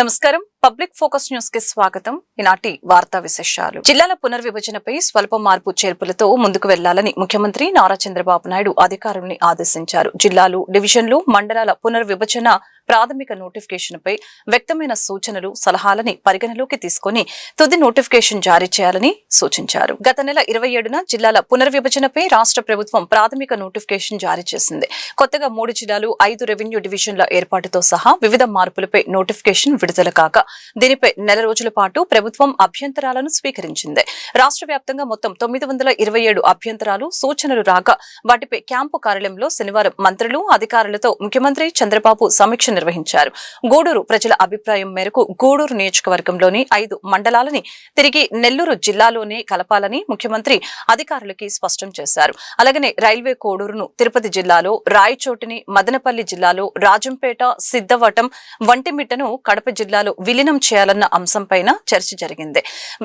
నమస్కారం. Public focus news కి స్వాగతం. ఈనాటి వార్తా విశేషాలు. జిల్లాల పునర్విభజనపై స్వల్ప మార్పు చేర్పులతో ముందుకు వెళ్లాలని ముఖ్యమంత్రి నారా చంద్రబాబు నాయుడు అధికారుల్ని ఆదేశించారు. జిల్లాలు, డివిజన్లు, మండలాల పునర్విభజన ప్రాథమిక నోటిఫికేషన్ పై వ్యక్తమైన సూచనలు, సలహాలని పరిగణలోకి తీసుకుని తుది నోటిఫికేషన్ జారీ చేయాలని సూచించారు. గత నెల 27న జిల్లాల పునర్విభజనపై రాష్ట్ర ప్రభుత్వం ప్రాథమిక నోటిఫికేషన్ జారీ చేసింది. కొత్తగా 3 జిల్లాలు, 5 రెవెన్యూ డివిజన్ల ఏర్పాటుతో సహా వివిధ మార్పులపై నోటిఫికేషన్ విడుదల కాగా దీనిపై నెల రోజుల పాటు ప్రభుత్వం అభ్యంతరాలను స్వీకరించింది. రాష్ట్ర వ్యాప్తంగా మొత్తం 927 అభ్యంతరాలు, సూచనలు రాగా వాటిపై క్యాంపు కార్యాలయంలో శనివారం మంత్రులు, అధికారులతో ముఖ్యమంత్రి చంద్రబాబు సమీక్ష నిర్వహించారు. గూడూరు ప్రజల అభిప్రాయం మేరకు గూడూరు నియోజకవర్గంలోని 5 మండలాలని తిరిగి నెల్లూరు జిల్లాలోనే కలపాలని ముఖ్యమంత్రి అధికారులకి స్పష్టం చేశారు. అలాగనే రైల్వే కోడూరును తిరుపతి జిల్లాలో, రాయచోటిని మదనపల్లి జిల్లాలో, రాజంపేట, సిద్ధవటం, వంటిమిట్టను కడప జిల్లాలో విలీనం చేయాలన్న అంశంపైన చర్చ జరిగింది.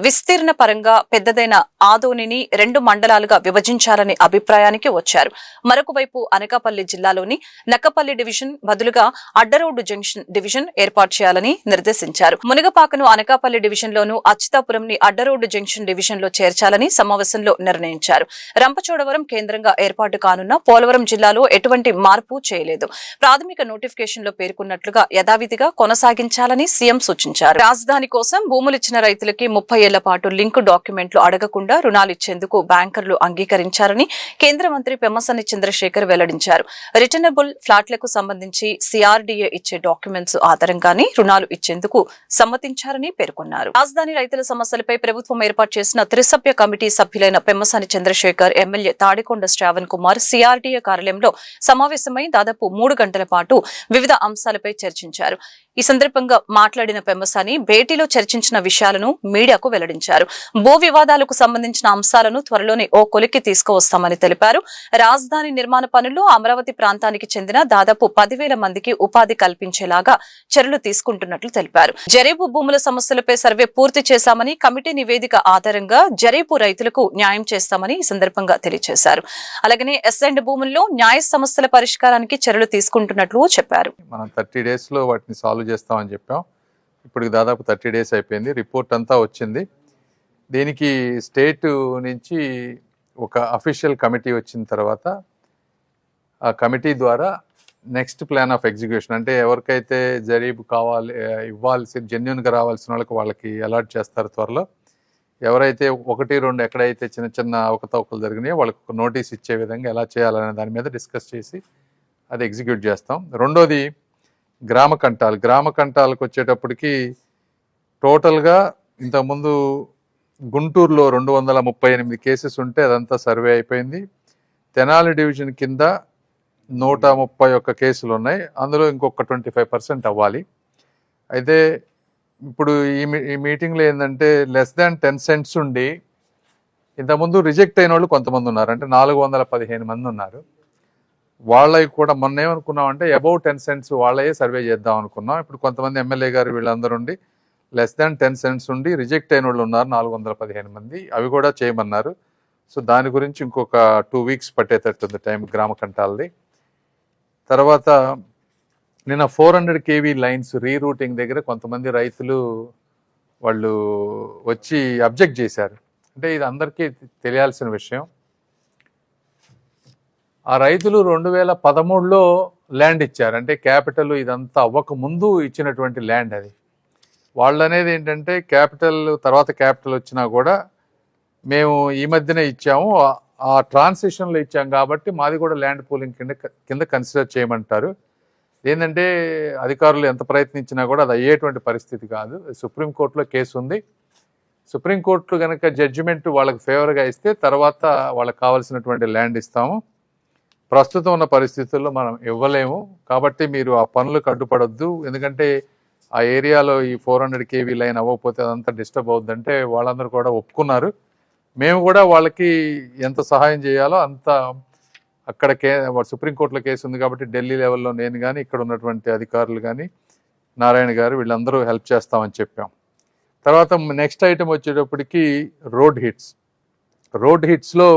విస్తీర్ణ పరంగా పెద్దదైన ఆదోనిని 2 మండలాలుగా విభజించాలనే అభిప్రాయానికి వచ్చారు. మరొక వైపు అనకాపల్లి జిల్లాలోని నక్కపల్లి డివిజన్ బదులుగా అడ్డరోడ్డు జంక్షన్ డివిజన్ ఏర్పాటు చేయాలని నిర్దేశించారు. మునగపాకను అనకాపల్లి డివిజన్ లోను, అచ్యుతాపురంని అడ్డరోడ్డు జంక్షన్ డివిజన్ లో చేర్చాలని సమావేశంలో నిర్ణయించారు. రంపచోడవరం కేంద్రంగా ఏర్పాటు కానున్న పోలవరం జిల్లాలో ఎటువంటి మార్పు చేయలేదు. ప్రాథమిక నోటిఫికేషన్ లో పేర్కొన్నట్లుగా యథావిధిగా కొనసాగించాలని సీఎం సూచించారు. రాజధాని కోసం భూములిచ్చిన రైతులకి 30 ఏళ్ల పాటు లింక్ డాక్యుమెంట్లు అడగకుండా రుణాలిచ్చేందుకు బ్యాంకర్లు అంగీకరించారని కేంద్ర మంత్రి పెమ్మసాని చంద్రశేఖర్ వెల్లడించారు. రిటర్నబుల్ ఫ్లాట్లకు సంబంధించి సిఆర్డీఏ ఇచ్చే డాక్యుమెంట్స్ ఆధారంగానే రుణాలు ఇచ్చేందుకు సమ్మతించారని పేర్కొన్నారు. రాజధాని రైతుల సమస్యలపై ప్రభుత్వం ఏర్పాటు చేసిన త్రిసభ్య కమిటీ సభ్యులైన పెమ్మసాని చంద్రశేఖర్, ఎమ్మెల్యే తాడికొండ శ్రావణ్ కుమార్ సిఆర్డీఏ కార్యాలయంలో సమావేశమై దాదాపు 3 గంటల పాటు వివిధ అంశాలపై చర్చించారు. ఈ సందర్భంగా మాట్లాడిన పెమ్మసాని భేటీలో చర్చించిన విషయాలను మీడియాకు వెల్లడించారు. భూ వివాదాలకు సంబంధించిన అంశాలను త్వరలోనే ఓ కొలిక్కి తీసుకువస్తామని తెలిపారు. రాజధాని నిర్మాణ పనుల్లో అమరావతి ప్రాంతానికి చెందిన దాదాపు 10,000 మందికి ఉపాధి కల్పించేలాగా చర్యలు తీసుకుంటున్నట్లు తెలిపారు. జరీపు భూముల సమస్యలపై సర్వే పూర్తి చేశామని, కమిటీ నివేదిక ఆధారంగా జరీపు రైతులకు న్యాయం చేస్తామని ఈ సందర్భంగా తెలియజేశారు. అలాగనే ఎస్ఎండ్ భూముల్లో న్యాయ సమస్యల పరిష్కారానికి చర్యలు తీసుకుంటున్నట్లు చెప్పారు. మనం 30 days లో వాటిని సాల్వ్ చేస్తామని చెప్పాం. ఇప్పుడు దాదాపు 30 days అయిపోయింది. రిపోర్ట్ అంతా వచ్చింది. దీనికి స్టేట్ నుంచి ఒక అఫీషియల్ కమిటీ వచ్చిన తర్వాత ఆ కమిటీ ద్వారా నెక్స్ట్ ప్లాన్ ఆఫ్ ఎగ్జిక్యూషన్, అంటే ఎవరికైతే జరీబు కావాలి, ఇవ్వాల్సి జెన్యున్గా రావాల్సిన వాళ్ళకి అలాట్ చేస్తారు త్వరలో. ఎవరైతే 1, 2 ఎక్కడైతే చిన్న చిన్న అవకతవకలు జరిగినాయో వాళ్ళకి ఒక నోటీస్ ఇచ్చే విధంగా ఎలా చేయాలనే దాని మీద డిస్కస్ చేసి అది ఎగ్జిక్యూట్ చేస్తాం. రెండోది గ్రామ కంటాలకు వచ్చేటప్పటికి టోటల్గా ఇంతకుముందు గుంటూరులో 238 కేసెస్ ఉంటే అదంతా సర్వే అయిపోయింది. తెనాలి డివిజన్ కింద 131 కేసులు ఉన్నాయి. అందులో ఇంకొక 25% అవ్వాలి. అయితే ఇప్పుడు ఈ మీటింగ్లో ఏంటంటే <10 cents ఉండి ఇంతకుముందు రిజెక్ట్ అయిన వాళ్ళు కొంతమంది ఉన్నారు, అంటే 415 మంది ఉన్నారు. వాళ్ళకి కూడా మొన్న ఏమనుకున్నామంటే అబౌవ్ 10 cents వాళ్ళే సర్వే చేద్దాం అనుకున్నాం. ఇప్పుడు కొంతమంది ఎమ్మెల్యే గారు వీళ్ళందరూ ఉండి <10 cents ఉండి రిజెక్ట్ అయిన వాళ్ళు ఉన్నారు 415 మంది, అవి కూడా చేయమన్నారు. సో దాని గురించి ఇంకొక 2 weeks పట్టేటట్టుంది టైం గ్రామ కంటాలది. తర్వాత నిన్న 400 kV లైన్స్ రీరూటింగ్ దగ్గర కొంతమంది రైతులు వాళ్ళు వచ్చి అబ్జెక్ట్ చేశారు. అంటే ఇది అందరికీ తెలియాల్సిన విషయం. ఆ రైతులు 2013లో ల్యాండ్ ఇచ్చారు, అంటే క్యాపిటల్ ఇదంతా అవ్వక ముందు ఇచ్చినటువంటి ల్యాండ్ అది. వాళ్ళు అనేది ఏంటంటే క్యాపిటల్ తర్వాత క్యాపిటల్ వచ్చినా కూడా మేము ఈ మధ్యనే ఇచ్చాము, ఆ ట్రాన్సిషన్లో ఇచ్చాం కాబట్టి మాది కూడా ల్యాండ్ పూలింగ్ కింద కన్సిడర్ చేయమంటారు. ఏంటంటే అధికారులు ఎంత ప్రయత్నించినా కూడా అది అయ్యేటువంటి పరిస్థితి కాదు. సుప్రీంకోర్టులో కేసు ఉంది. సుప్రీంకోర్టు కనుక జడ్జిమెంట్ వాళ్ళకి ఫేవర్గా ఇస్తే తర్వాత వాళ్ళకి కావాల్సినటువంటి ల్యాండ్ ఇస్తాము. ప్రస్తుతం ఉన్న పరిస్థితుల్లో మనం ఇవ్వలేము. కాబట్టి మీరు ఆ పనులకు అడ్డుపడొద్దు. ఎందుకంటే ఆ ఏరియాలో ఈ 400 kV లైన్ అవ్వకపోతే అదంతా డిస్టర్బ్ అవుద్దంటే వాళ్ళందరూ కూడా ఒప్పుకున్నారు. మేము కూడా వాళ్ళకి ఎంత సహాయం చేయాలో అంత, అక్కడ సుప్రీంకోర్టులో కేసు ఉంది కాబట్టి ఢిల్లీ లెవెల్లో నేను కానీ ఇక్కడ ఉన్నటువంటి అధికారులు కానీ నారాయణ గారు వీళ్ళందరూ హెల్ప్ చేస్తామని చెప్పాం. తర్వాత నెక్స్ట్ ఐటమ్ వచ్చేటప్పటికి రోడ్ హిట్స్లో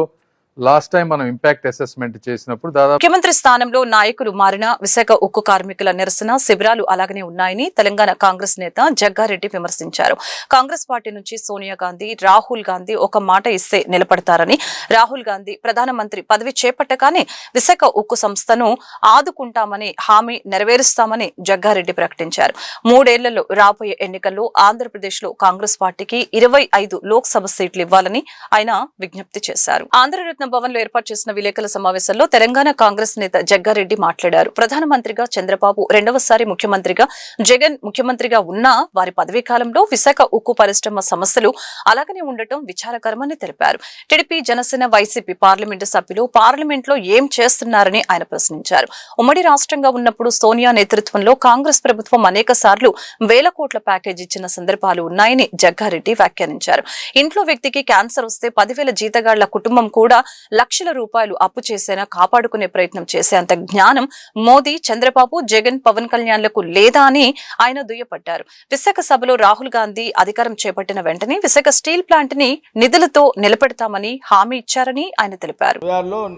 లాస్ట్ టైం మనం ఇంపాక్ట్ అసెస్మెంట్ చేసినప్పుడు దాదాపు ముఖ్యమంత్రి స్థానంలో నాయకులు మారిన విశాఖ ఉక్కు కార్మికుల నిరసన శిబిరాలు అలాగనే ఉన్నాయని తెలంగాణ కాంగ్రెస్ నేత జగ్గారెడ్డి విమర్శించారు. కాంగ్రెస్ పార్టీ నుంచి సోనియా గాంధీ, రాహుల్ గాంధీ ఒక మాట ఇస్తే నిలబడతారని, రాహుల్ గాంధీ ప్రధానమంత్రి పదవి చేపట్టగానే విశాఖ ఉక్కు సంస్థను ఆదుకుంటామని హామీ నెరవేరుస్తామని జగ్గారెడ్డి ప్రకటించారు. 3 ఏళ్లలో రాబోయే ఎన్నికల్లో ఆంధ్రప్రదేశ్ లో కాంగ్రెస్ పార్టీకి 25 లోక్సభ సీట్లు ఇవ్వాలని ఆయన విజ్ఞప్తి చేశారు. ఆంధ్రరత్న భవన్ లో ఏర్పాటు చేసిన విలేకరుల సమావేశంలో తెలంగాణ కాంగ్రెస్ నేత జగ్గారెడ్డి మాట్లాడారు. ప్రధానమంత్రిగా చంద్రబాబు, రెండవసారి ముఖ్యమంత్రిగా జగన్ ముఖ్యమంత్రిగా ఉన్నా వారి పదవీ కాలంలో విశాఖ ఉక్కు పరిశ్రమ సమస్యలు అలాగనే ఉండటం విచారకరమని తెలిపారు. టీడీపీ, జనసేన, వైసీపీ పార్లమెంటు సభ్యులు పార్లమెంట్ లో ఏం చేస్తున్నారని ఆయన ప్రశ్నించారు. ఉమ్మడి రాష్ట్రంగా ఉన్నప్పుడు సోనియా నేతృత్వంలో కాంగ్రెస్ ప్రభుత్వం అనేక సార్లు వేల కోట్ల ప్యాకేజ్ ఇచ్చిన సందర్భాలు ఉన్నాయని జగ్గారెడ్డి వ్యాఖ్యానించారు. ఇంట్లో వ్యక్తికి క్యాన్సర్ వస్తే 10,000 జీతగాళ్ల కుటుంబం కూడా లక్షల రూపాయలు అప్పు చేసైనా కాపాడుకునే ప్రయత్నం చేసేంత జ్ఞానం మోదీ, చంద్రబాబు, జగన్, పవన్ కళ్యాణ్లకు లేదా అని ఆయన దుయ్యపట్టారు. విశాఖ సభలో రాహుల్ గాంధీ అధికారం చేపట్టిన వెంటనే విశాఖ స్టీల్ ప్లాంట్ ని నిధులతో నిలబెడతామని హామీ ఇచ్చారని ఆయన తెలిపారు.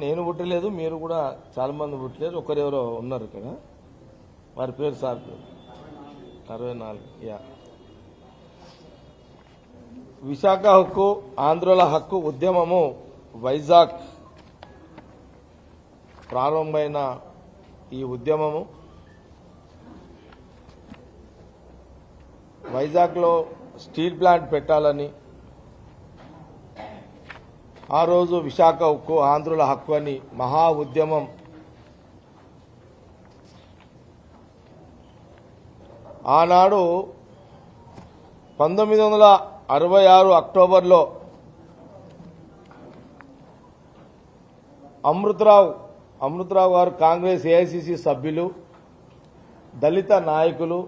నేను పుట్టలేదు, మీరు కూడా చాలా మంది పుట్టలేదు, ఒకరెవరో ఉన్నారు ఇక్కడ, వారి పేరు సార్ 64. విశాఖ హక్కు, ఆంధ్రుల హక్కు ఉద్యమము వైజాగ్ ప్రారంభమైన ఈ ఉద్యమము వైజాగ్లో స్టీల్ ప్లాంట్ పెట్టాలని, ఆ రోజు విశాఖ హక్కు, ఆంధ్రుల హక్కు అని మహా ఉద్యమం ఆనాడు 1966 అక్టోబర్లో అమృతరావు గారు కాంగ్రెస్ ఏఐసిసి సభ్యులు, దళిత నాయకులు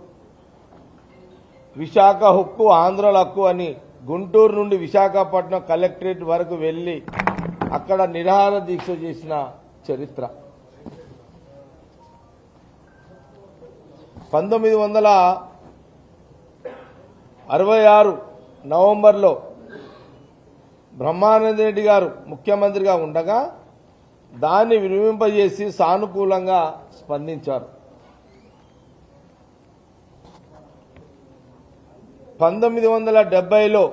విశాఖ హక్కు, ఆంధ్రుల హక్కు అని గుంటూరు నుండి విశాఖపట్నం కలెక్టరేట్ వరకు వెళ్లి అక్కడ నిరాహార దీక్ష చేసిన చరిత్ర. 1966 నవంబర్లో బ్రహ్మానంద రెడ్డి గారు ముఖ్యమంత్రిగా ఉండగా దాన్ని వినిపింపజేసి సానుకూలంగా స్పందించారు. 1970లో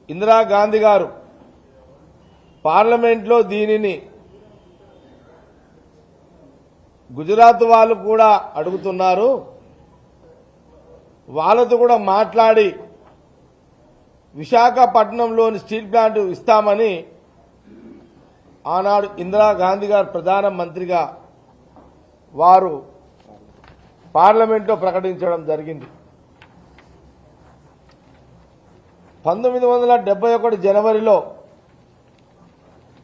ఇందిరాగాంధీ గారు పార్లమెంట్లో దీనిని గుజరాత్ వాళ్ళు కూడా అడుగుతున్నారు, వాళ్ళతో కూడా మాట్లాడి విశాఖపట్నంలోని స్టీల్ ప్లాంట్ ఇస్తామని ఆనాడు ఇందిరాగాంధీ గారు ప్రధానమంత్రిగా వారు పార్లమెంట్లో ప్రకటించడం జరిగింది. 1971 జనవరిలో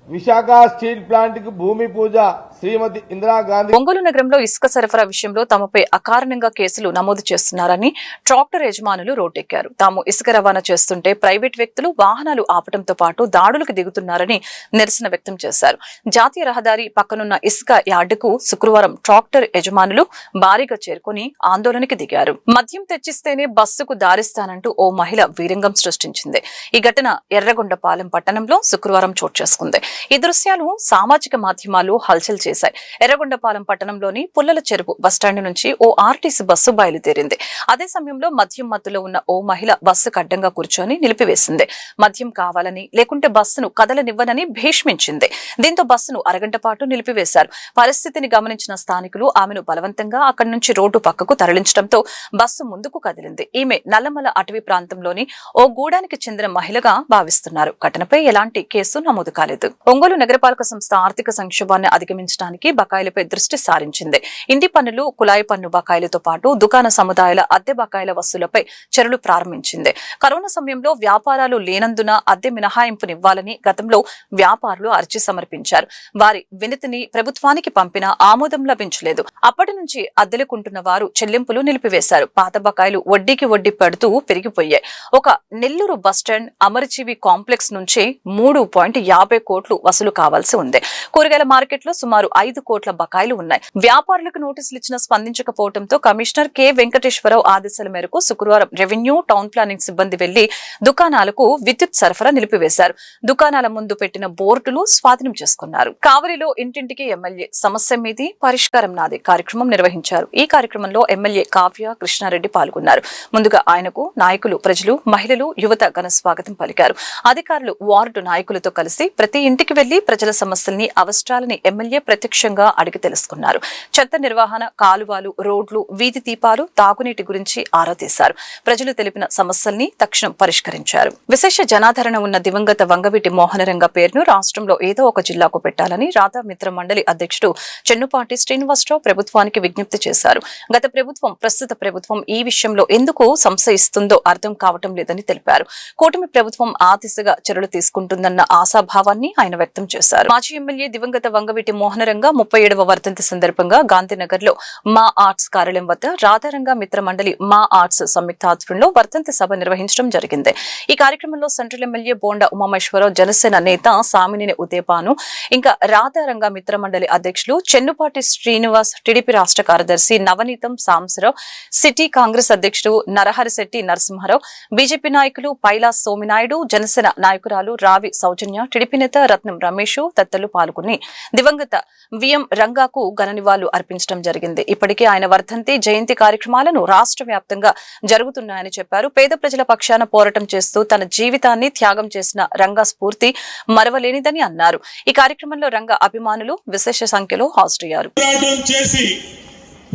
విశాఖ స్టీల్ ప్లాంట్ కి భూమి పూజ శ్రీమతి ఇందిరాగాంధీ. ఒంగోలు నగరంలో ఇసుక సరఫరా విషయంలో తమపై అకారణంగా కేసులు నమోదు చేస్తున్నారని ట్రాక్టర్ యజమానులు రోడ్డెక్కారు. తాము ఇసుక రవాణా చేస్తుంటే ప్రైవేట్ వ్యక్తులు వాహనాలు ఆపడంతో పాటు దాడులకు దిగుతున్నారని నిరసన వ్యక్తం చేశారు. జాతీయ రహదారి పక్కనున్న ఇసుక యార్డుకు శుక్రవారం ట్రాక్టర్ యజమానులు భారీగా చేరుకుని ఆందోళనకి దిగారు. మద్యం తెచ్చిస్తేనే బస్సుకు దారిస్తానంటూ ఓ మహిళ వీరంగం సృష్టించింది. ఈ ఘటన ఎర్రగొండపాలెం పట్టణంలో శుక్రవారం చోటు చేసుకుంది. ఈ దృశ్యాలు సామాజిక మాధ్యమాలు హల్చల్ చేశాయి. ఎర్రగొండపాలెం పట్టణంలోని పుల్లల చెరువు బస్టాండ్ నుంచి ఓ ఆర్టీసీ బస్సు బయలుదేరింది. అదే సమయంలో మద్యం మత్తులో ఉన్న ఓ మహిళ బస్సుకు అడ్డంగా కూర్చొని నిలిపివేసింది. మద్యం కావాలని లేకుంటే బస్సును కదలనివ్వనని భీష్మించింది. దీంతో బస్సును అరగంట పాటు నిలిపివేశారు. పరిస్థితిని గమనించిన స్థానికులు ఆమెను బలవంతంగా అక్కడి నుంచి రోడ్డు పక్కకు తరలించడంతో బస్సు ముందుకు కదిలింది. ఈమె నల్లమల అటవీ ప్రాంతంలోని ఓ గూడానికి చెందిన మహిళగా భావిస్తున్నారు. ఘటనపై ఎలాంటి కేసు నమోదు కాలేదు. ఒంగోలు నగరపాలక సంస్థ ఆర్థిక సంక్షోభాన్ని అధిగమించడానికి బకాయిలపై దృష్టి సారించింది. ఇంటి పన్నులు, కుళాయి పన్ను బకాయిలతో పాటు దుకాణ సముదాయాల అద్దె బకాయిల వసూలపై చర్యలు ప్రారంభించింది. కరోనా సమయంలో వ్యాపారాలు లేనందున అద్దె మినహాయింపునివ్వాలని గతంలో వ్యాపారులు అర్జీ సమర్పించారు. వారి వినతిని ప్రభుత్వానికి పంపినా ఆమోదం లభించలేదు. అప్పటి నుంచి అద్దెలుకుంటున్న వారు చెల్లింపులు నిలిపివేశారు. పాత బకాయిలు వడ్డీకి వడ్డీ పెడుతూ పెరిగిపోయాయి. ఒక నెల్లూరు బస్టాండ్ అమరజీవి కాంప్లెక్స్ నుంచి 3.50 కోట్లు కోట్లు వసూలు కావాల్సి ఉంది. కూరగాయల మార్కెట్లో సుమారు 5 కోట్ల బకాయిలు ఉన్నాయి. వ్యాపారులకు నోటీసులు ఇచ్చినా స్పందించకపోవడంతో కమిషనర్ కె వెంకటేశ్వరరావు ఆదేశాల మేరకు శుక్రవారం రెవెన్యూ, టౌన్ ప్లానింగ్ సిబ్బంది వెళ్లి దుకాణాలకు విద్యుత్ సరఫరా నిలిపివేశారు. దుకాణాల ముందు పెట్టిన బోర్డులు స్వాధీనం చేసుకున్నారు. కావలిలో ఇంటింటికి ఎమ్మెల్యే సమస్య మీది పరిష్కారం నాది కార్యక్రమం నిర్వహించారు. ఈ కార్యక్రమంలో ఎమ్మెల్యే కావ్య కృష్ణారెడ్డి పాల్గొన్నారు. ముందుగా ఆయనకు నాయకులు, ప్రజలు, మహిళలు, యువత ఘన స్వాగతం పలికారు. అధికారులు వార్డు నాయకులతో కలిసి ప్రతి ఇంటికి వెళ్లి ప్రజల సమస్యల్ని, అవసరాలని ఎమ్మెల్యే ప్రత్యక్షంగా అడిగి తెలుసుకున్నారు. చెత్త నిర్వహణ, కాలువలు, రోడ్లు, వీధి దీపాలు, తాగునీటి గురించి ఆరా తీశారు. ప్రజలు తెలిపిన సమస్యల్ని తక్షణం పరిష్కరించారు. విశేష జనాదరణ ఉన్న దివంగత వంగవీటి మోహనరంగ పేరును రాష్ట్రంలో ఏదో ఒక జిల్లాకు పెట్టాలని రాధా మిత్ర మండలి అధ్యక్షుడు చెన్నుపాటి శ్రీనివాసరావు ప్రభుత్వానికి విజ్ఞప్తి చేశారు. గత ప్రభుత్వం, ప్రస్తుత ప్రభుత్వం ఈ విషయంలో ఎందుకు సంశయిస్తుందో అర్థం కావటం లేదని తెలిపారు. కూటమి ప్రభుత్వం ఆ దిశగా చర్యలు తీసుకుంటుందన్న ఆశాభావాన్ని ఆయన వ్యక్తం చేశారు. మాజీ ఎమ్మెల్యే దివంగత వంగవీటి మోహనరంగ 37వ వర్ధంతి సందర్భంగా గాంధీనగర్ లో మా ఆర్ట్స్ కార్యాలయం వద్ద రాధారంగ మిత్ర మండలి మా ఆర్ట్స్ సంయుక్త ఆధ్వర్యంలో వర్ధంతి సభ నిర్వహించడం జరిగింది. ఈ కార్యక్రమంలో సెంట్రల్ ఎమ్మెల్యే బోండా ఉమామేశ్వరరావు, జనసేన నేత సామినేని ఉదయపాను, ఇంకా రాధారంగ మిత్ర మండలి అధ్యక్షులు చెన్నుపాటి శ్రీనివాస్, టీడీపీ రాష్ట్ర కార్యదర్శి నవనీతం సాంబశివరావు, సిటీ కాంగ్రెస్ అధ్యక్షుడు నరహరిశెట్టి నరసింహారావు, బీజేపీ నాయకులు పైలా సోమినాయుడు, జనసేన నాయకురాలు రావి సౌజన్య, టీడీపీ నేత రత్నం రమేష్ తదితరులు పాల్గొని దివంగత విఎం రంగాకు ఘన నివాళులు అర్పించడం జరిగింది. ఇప్పటికే ఆయన వర్ధంతి, జయంతి కార్యక్రమాలను రాష్ట్ర వ్యాప్తంగా జరుగుతున్నాయని చెప్పారు. పేద ప్రజల పక్షాన పోరాటం చేస్తూ తన జీవితాన్ని త్యాగం చేసిన రంగా స్ఫూర్తి మరవలేనిదని అన్నారు. ఈ కార్యక్రమంలో రంగా అభిమానులు విశేష సంఖ్యలో హాజరయ్యారు.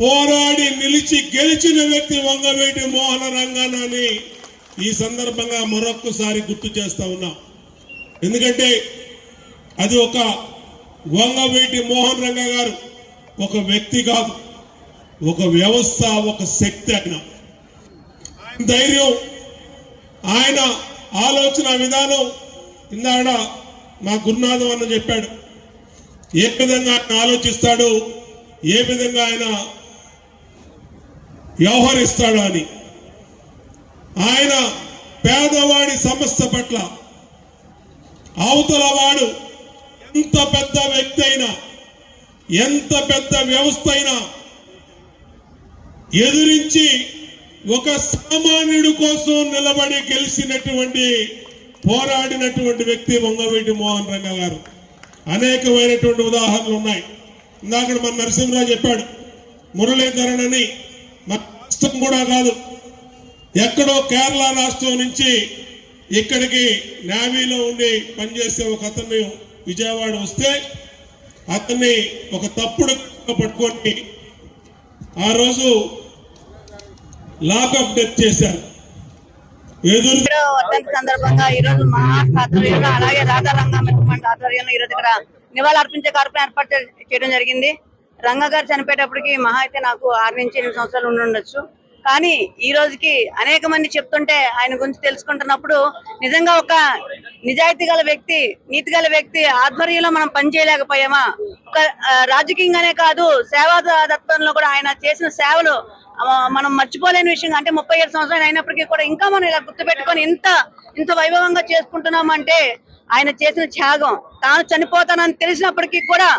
పోరాడి నిలిచి గెలిచిన వ్యక్తి వంగవీటి మోహన రంగానని ఈ సందర్భంగా మరొక్కసారి గుర్తు చేస్తా ఉన్నా. ఎందుకంటే అది ఒక వంగవీటి మోహన్ రంగ గారు ఒక వ్యక్తి కాదు, ఒక వ్యవస్థ, ఒక శక్తి. ఆయన ధైర్యం, ఆయన ఆలోచన విధానం ఇందాడ మా గురునాథం అన్న చెప్పాడు. ఏ విధంగా ఆయన ఆలోచిస్తాడు, ఏ విధంగా ఆయన వ్యవహరిస్తాడు అని. ఆయన పేదవాడి సమస్య పట్ల అవతల వాడు ఎంత పెద్ద వ్యక్తి అయినా, ఎంత పెద్ద వ్యవస్థ అయినా ఎదిరించి ఒక సామాన్యుడి కోసం నిలబడి గెలిచినటువంటి, పోరాడినటువంటి వ్యక్తి వంగవీటి మోహన్ రంగ గారు. అనేకమైనటువంటి ఉదాహరణలు ఉన్నాయి. ఇందాక మన నరసింహరావు చెప్పాడు, మురళీధరన్ అని మన రాష్ట్రం కూడా కాదు, ఎక్కడో కేరళ రాష్ట్రం నుంచి ఇక్కడికి నేవీలో ఉండి పనిచేసే ఒక అతన్ని విజయవాడ వస్తే అతన్ని ఒక తప్పుడు పట్టుకొని ఆ రోజు లాకప్ డెత్ చేశారు. వర్ధంతి సందర్భంగా ఈ రోజు మా ఆధ్వర్యంలో, అలాగే రాధారంగ ఆధ్వర్యంలో ఈ రోజు ఇక్కడ నివాళులు అర్పించే కార్యక్రమం ఏర్పాటు చేయడం జరిగింది. రంగ గారు చనిపోయేటప్పటికి మహా అయితే నాకు 6 నుంచి 8 సంవత్సరాలు ఉండొచ్చు. కానీ ఈ రోజుకి అనేక మంది చెప్తుంటే ఆయన గురించి తెలుసుకుంటున్నప్పుడు నిజంగా ఒక నిజాయితీ గల వ్యక్తి, నీతి గల వ్యక్తి ఆధ్వర్యంలో మనం పనిచేయలేకపోయామా? ఒక రాజకీయంగానే కాదు, సేవా దత్తంలో కూడా ఆయన చేసిన సేవలు మనం మర్చిపోలేని విషయం. అంటే 37 సంవత్సరాలు అయినప్పటికీ కూడా ఇంకా మనం ఇలా గుర్తుపెట్టుకొని ఇంత వైభవంగా చేసుకుంటున్నామంటే ఆయన చేసిన త్యాగం. తాను చనిపోతానని తెలిసినప్పటికీ కూడా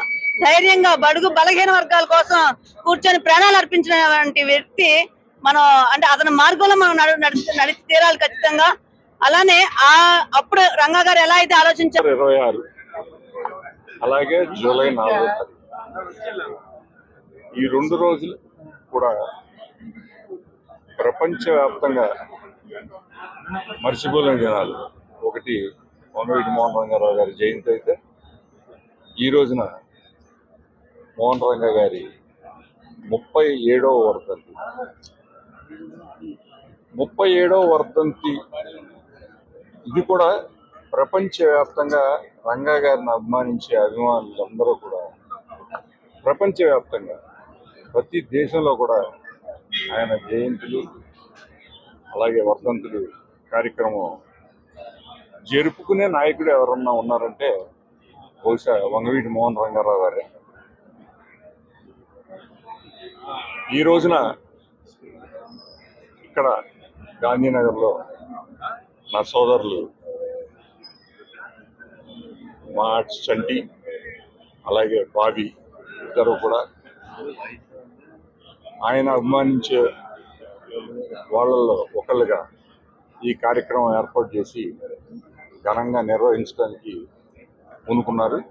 ధైర్యంగా బడుగు బలహీన వర్గాల కోసం కూర్చొని ప్రాణాలు అర్పించినటువంటి వ్యక్తి. మనం అంటే అతని మార్గంలో మనం నడిచి తీరాలి ఖచ్చితంగా. అలానే అప్పుడు రంగా గారు ఎలా అయితే ఆలోచించారు. 26 అలాగే జూలై 4 ఈ 2 రోజులు కూడా ప్రపంచవ్యాప్తంగా మర్చిపోలేని దినాలు. ఒకటి వంగవీటి మోహన్ రంగారావు గారి జయంతి అయితే, ఈ రోజున మోహన్ రంగ గారి 37వ వర్ధంతి. 37వ వర్ధంతి ఇది కూడా ప్రపంచవ్యాప్తంగా రంగా గారిని అభిమానించే అభిమానులందరూ కూడా ప్రపంచవ్యాప్తంగా ప్రతి దేశంలో కూడా ఆయన జయంతులు అలాగే వర్ధంతులు కార్యక్రమం జరుపుకునే నాయకుడు ఎవరన్నా ఉన్నారంటే బహుశా వంగవీటి మోహన్ రంగారావు గారే. ఈ రోజున ఇక్కడ గాంధీనగర్లో నా సోదరులు మార్చ్ చంటి అలాగే బాబీ ఇద్దరు కూడా ఆయన అభిమానించే వాళ్ళల్లో ఒకళ్ళుగా ఈ కార్యక్రమం ఏర్పాటు చేసి ఘనంగా నిర్వహించడానికి పూనుకున్నారు.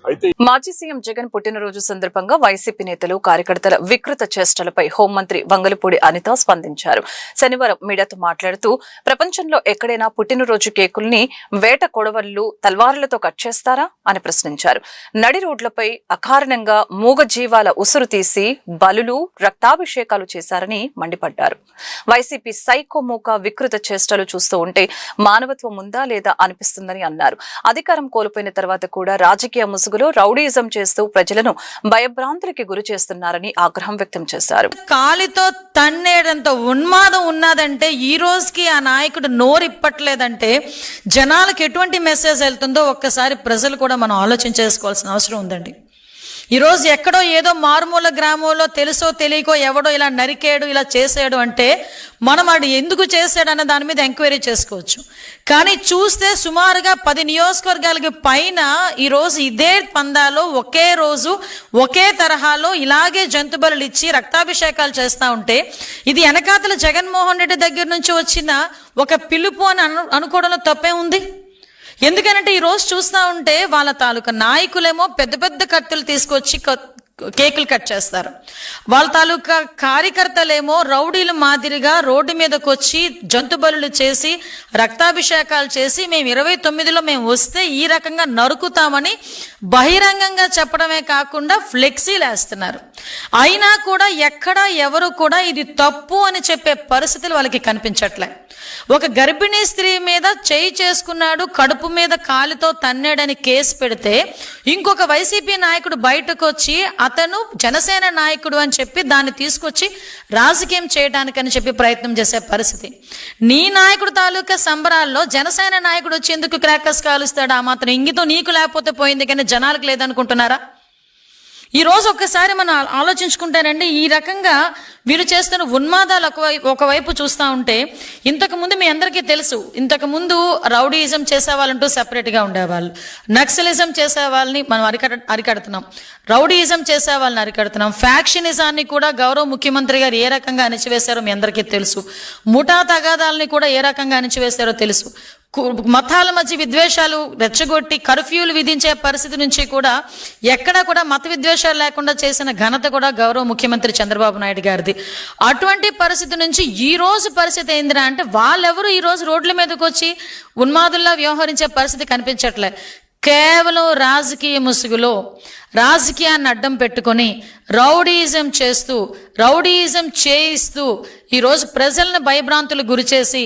అయితే మాజీ సీఎం జగన్ పుట్టినరోజు సందర్భంగా వైసీపీ నేతలు కార్యకర్తల వికృత చేష్టలపై హోంమంత్రి వంగలపూడి అనిత స్పందించారు. శనివారం మీడియాతో మాట్లాడుతూ ప్రపంచంలో ఎక్కడైనా పుట్టినరోజు కేకుల్ని వేట కొడవళ్లు తల్వార్లతో కట్ చేస్తారా అని ప్రశ్నించారు. నడి రోడ్లపై అకారణంగా మూగ జీవాల ఉసురు తీసి బలులు రక్తాభిషేకాలు చేశారని మండిపడ్డారు. వైసీపీ సైకోమూక వికృత చేష్టలు చూస్తూ ఉంటే మానవత్వం ఉందా లేదా అనిపిస్తుందని అన్నారు. అధికారం కోల్పోయిన తర్వాత కూడా రాజకీయ ముసుగులో రౌడీయిజం చేస్తూ ప్రజలను భయభ్రాంతులకి గురి చేస్తున్నారని ఆగ్రహం వ్యక్తం చేశారు. కాలితో తన్నేడంత ఉన్మాదం ఉన్నదంటే ఈ రోజుకి ఆ నాయకుడు నోరిప్పట్లేదంటే జనాలకు ఎటువంటి మెసేజ్ వెళ్తుందో ఒక్కసారి ప్రజలు కూడా మనం ఆలోచించేసుకోవాల్సిన అవసరం ఉందండి. ఈరోజు ఎక్కడో ఏదో మారుమూల గ్రామంలో తెలుసో తెలియకో ఎవడో ఇలా నరికాడు ఇలా చేసాడు అంటే మనం వాడు ఎందుకు చేశాడు అన్న దాని మీద ఎంక్వైరీ చేసుకోవచ్చు. కానీ చూస్తే సుమారుగా 10 నియోజకవర్గాలకి పైన ఈరోజు ఇదే పందాలో ఒకే రోజు ఒకే తరహాలో ఇలాగే జంతు బలులు ఇచ్చి రక్తాభిషేకాలు చేస్తూ ఉంటే ఇది వెనకాతల జగన్మోహన్ రెడ్డి దగ్గర నుంచి వచ్చిన ఒక పిలుపు అని అనుకోవడంలో తప్పే ఉంది. ఎందుకనంటే ఈరోజు చూస్తూ ఉంటే వాళ్ళ తాలూకా నాయకులేమో పెద్ద పెద్ద కత్తులు తీసుకొచ్చి కేకులు కట్ చేస్తారు. వాళ్ళ తాలూకా కార్యకర్తలేమో రౌడీలు మాదిరిగా రోడ్డు మీదకి వచ్చి జంతు బలులు చేసి రక్తాభిషేకాలు చేసి మేము 29లో మేము వస్తే ఈ రకంగా నరుకుతామని బహిరంగంగా చెప్పడమే కాకుండా ఫ్లెక్సీలు వేస్తున్నారు. అయినా కూడా ఎక్కడ ఎవరు కూడా ఇది తప్పు అని చెప్పే పరిస్థితులు వాళ్ళకి కనిపించట్లే. ఒక గర్భిణీ స్త్రీ మీద చేయి చేసుకున్నాడు, కడుపు మీద కాలితో తన్నాడని కేసు పెడితే ఇంకొక వైసీపీ నాయకుడు బయటకు వచ్చి అతను జనసేన నాయకుడు అని చెప్పి దాన్ని తీసుకొచ్చి రాజకీయం చేయడానికని చెప్పి ప్రయత్నం చేసే పరిస్థితి. నీ నాయకుడు తాలూకా సంబరాల్లో జనసేన నాయకుడు వచ్చి ఎందుకు క్రాకర్స్ కాలుస్తాడు? ఆ మాత్రం ఇంగితం నీకు లేకపోతే పోయింది కానీ జనాలకు లేదనుకుంటున్నారా? ఈరోజు ఒక్కసారి మనం ఆలోచించుకుంటానండి, ఈ రకంగా వీళ్ళు చేస్తున్న ఉన్మాదాలు ఒకవైపు చూస్తూ ఉంటే ఇంతకుముందు మీ అందరికీ తెలుసు, ఇంతకుముందు రౌడీయిజం చేసేవాళ్ళంటూ సెపరేట్గా ఉండేవాళ్ళు, నక్సలిజం చేసే వాళ్ళని మనం అరికడుతున్నాం, రౌడీయిజం చేసే వాళ్ళని అరికడుతున్నాం, ఫ్యాక్షనిజాన్ని కూడా గౌరవ ముఖ్యమంత్రి గారు ఏ రకంగా అణిచివేశారో మీ అందరికీ తెలుసు, ముఠా తగాదాలని కూడా ఏ రకంగా అణిచివేశారో తెలుసు, మతాల మధ్య విద్వేషాలు రెచ్చగొట్టి కర్ఫ్యూలు విధించే పరిస్థితి నుంచి కూడా ఎక్కడా కూడా మత విద్వేషాలు లేకుండా చేసిన ఘనత కూడా గౌరవ ముఖ్యమంత్రి చంద్రబాబు నాయుడు గారిది. అటువంటి పరిస్థితి నుంచి ఈ రోజు పరిస్థితి ఏందిరా అంటే వాళ్ళెవరు ఈ రోజు రోడ్ల మీదకి వచ్చి ఉన్మాదుల్లా వ్యవహరించే పరిస్థితి కనిపించట్లే. కేవలం రాజకీయ ముసుగులో రాజకీయాన్ని అడ్డం పెట్టుకొని రౌడీయిజం చేస్తూ రౌడీయిజం చేయిస్తూ ఈరోజు ప్రజలను భయభ్రాంతులు గురిచేసి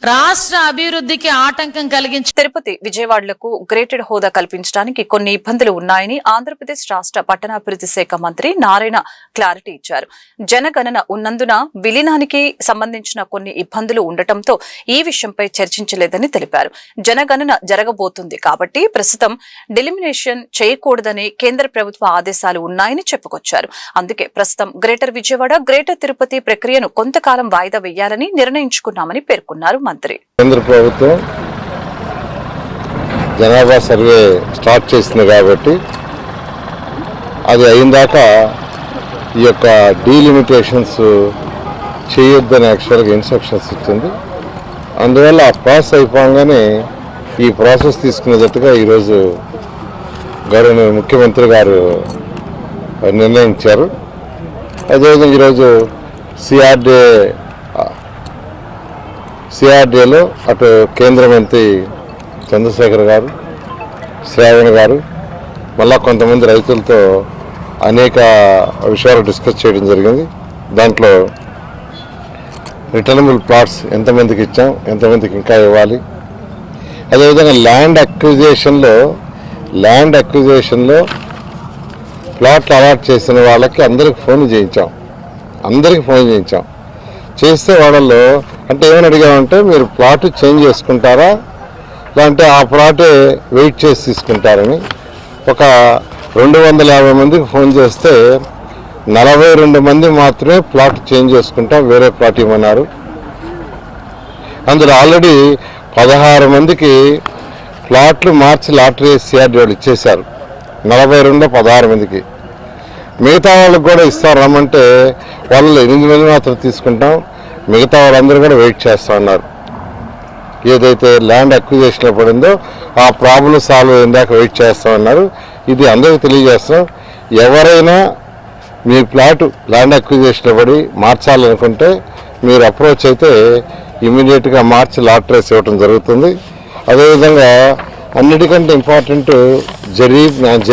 రాష్ట్ర అభివృద్ధికి ఆటంకం కలిగించి తిరుపతి విజయవాడలకు గ్రేటెడ్ హోదా కల్పించడానికి కొన్ని ఇబ్బందులు ఉన్నాయని ఆంధ్రప్రదేశ్ రాష్ట్ర పట్టణాభివృద్ధి శాఖ మంత్రి నారాయణ క్లారిటీ ఇచ్చారు. జనగణన ఉన్నందున విలీనానికి సంబంధించిన కొన్ని ఇబ్బందులు ఉండటంతో ఈ విషయంపై చర్చించలేదని తెలిపారు. జనగణన జరగబోతుంది కాబట్టి ప్రస్తుతం డిలిమినేషన్ చేయకూడదని కేంద్ర ప్రభుత్వ ఆదేశాలు ఉన్నాయని చెప్పుకొచ్చారు. అందుకే ప్రస్తుతం గ్రేటర్ విజయవాడ గ్రేటర్ తిరుపతి ప్రక్రియను కొంతకాలం వాయిదా వేయాలని నిర్ణయించుకున్నామని పేర్కొన్నారు మంత్రి. కేంద్ర ప్రభుత్వం జనాభా సర్వే స్టార్ట్ చేసింది కాబట్టి అది అయిందాక ఈ యొక్క డీలిమిటేషన్స్ చేయొద్దని యాక్చువల్గా ఇన్స్ట్రక్షన్స్ ఇచ్చింది. అందువల్ల ఆ ప్రాసెస్ అయిపోగానే ఈ ప్రాసెస్ తీసుకునేటట్టుగా ఈరోజు గౌరవనీయ ముఖ్యమంత్రి గారు నిర్ణయించారు. అదేవిధంగా ఈరోజు సిఆర్డీఏలో అటు కేంద్ర మంత్రి చంద్రశేఖర్ గారు, శ్రావణ్ గారు, మళ్ళా కొంతమంది రైతులతో అనేక విషయాలు డిస్కస్ చేయడం జరిగింది. దాంట్లో రిటర్నబుల్ ప్లాట్స్ ఎంతమందికి ఇచ్చాం, ఎంతమందికి ఇంకా ఇవ్వాలి, అదేవిధంగా ల్యాండ్ అక్విజిషన్లో ప్లాట్లు అలాట్ చేసిన వాళ్ళకి అందరికి ఫోన్ చేయించాం. చేస్తే వాళ్ళల్లో అంటే ఏమని అడిగామంటే మీరు ప్లాట్ చేంజ్ చేసుకుంటారా లేదంటే ఆ ప్లాటే వెయిట్ చేసి తీసుకుంటారని. ఒక 250 మందికి ఫోన్ చేస్తే 42 మంది మాత్రమే ప్లాట్ చేంజ్ చేసుకుంటాం, వేరే ప్లాట్ ఇవ్వమన్నారు. అందులో ఆల్రెడీ 16 మందికి ప్లాట్లు మార్చి లాటరీ సిఆర్డీ వాళ్ళు ఇచ్చేశారు 42 16 మందికి. మిగతా వాళ్ళకి కూడా ఇస్తారు రమ్మంటే వాళ్ళు 8 మంది మాత్రం తీసుకుంటాం, మిగతా వాళ్ళందరూ కూడా వెయిట్ చేస్తూ ఉన్నారు. ఏదైతే ల్యాండ్ అక్విజిషన్ పడిందో ఆ ప్రాబ్లం సాల్వ్ అయ్యేదాకా వెయిట్ చేస్తూ ఉన్నారు. ఇది అందరికీ తెలియజేస్తాం. ఎవరైనా మీ ప్లాటు ల్యాండ్ అక్విజిషన్ పడి మార్చాలనుకుంటే మీరు అప్రోచ్ అయితే ఇమీడియట్గా మార్చి లాటరీస్ ఇవ్వటం జరుగుతుంది. అదేవిధంగా అన్నిటికంటే ఇంపార్టెంట్ జరీబ్ నాన్